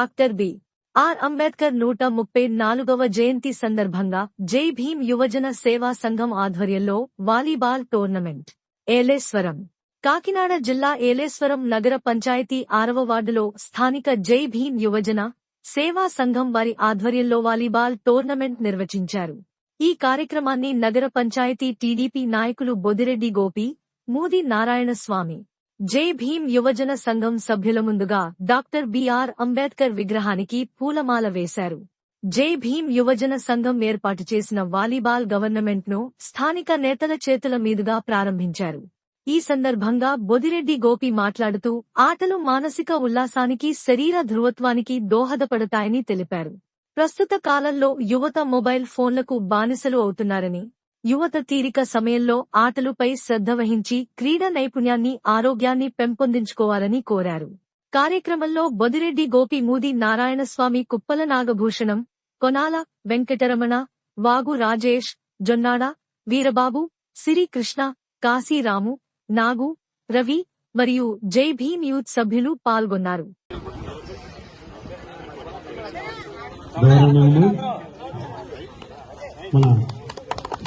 Doctor B R. Ambedkar 134వ జయంతి సందర్భంగా జై భీం యువజన సేవా సంఘం ఆధ్వర్యంలో వాలీబాల్ టోర్నమెంట్. ఏలేశ్వరం, కాకినాడ జిల్లా ఏలేశ్వరం నగర పంచాయతీ 6వ వార్డులో స్థానిక జై భీం యువజన సేవా సంఘం వారి ఆధ్వర్యంలో వాలీబాల్ టోర్నమెంట్ నిర్వహించారు. ఈ కార్యక్రమాన్ని నగర పంచాయతీ టీడీపీ నాయకులు బొదిరెడ్డి గోపి, మూది నారాయణస్వామి, జై భీం యువజన సంఘం సభ్యుల ముందుగా డాక్టర్ బి.ఆర్. అంబేద్కర్ విగ్రహానికి పూలమాల వేశారు. జై భీం యువజన సంఘం ఏర్పాటు చేసిన వాలీబాల్ గవర్నమెంట్ను స్థానిక నేతల చేతుల మీదుగా ప్రారంభించారు. ఈ సందర్భంగా బొదిరెడ్డి గోపి మాట్లాడుతూ ఆటలు మానసిక ఉల్లాసానికి, శరీర ధృవత్వానికి దోహదపడతాయని తెలిపారు. ప్రస్తుత కాలంలో యువత మొబైల్ ఫోన్లకు బానిసలు అవుతున్నారని, యువత తీరిక సమయంలో ఆటలుపై శ్రద్ధ వహించి క్రీడా నైపుణ్యాన్ని, ఆరోగ్యాన్ని పెంపొందించుకోవాలని కోరారు. కార్యక్రమంలో బొదిరెడ్డి గోపి, మూది నారాయణస్వామి, కుప్పల నాగభూషణం, కొనాల వెంకటరమణ, వాగు రాజేష్, జొన్నాడ వీరబాబు, సిరి కృష్ణ, కాశీరాము, నాగు, రవి మరియు జై భీం యూత్ సభ్యులు పాల్గొన్నారు.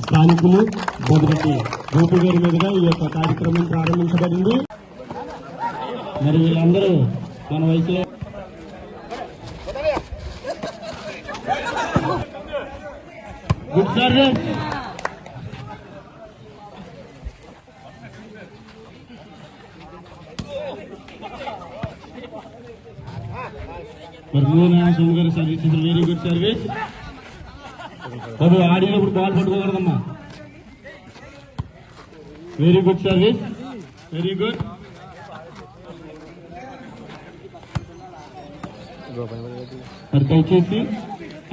స్థానికులు బొదిరెడ్డి గోపి గారి మీదుగా ఈ యొక్క కార్యక్రమం ప్రారంభించబడింది. మరి వీళ్ళందరూ మన వయసులో గుడ్ సర్వీస్. మరి మూనారాయణ గారి సర్వీస్ వెరీ గుడ్ సర్వీస్. బాబు ఆడినప్పుడు బాల్ పట్టుకోకూడదమ్మా. Very good service, very good. మరి దయచేసి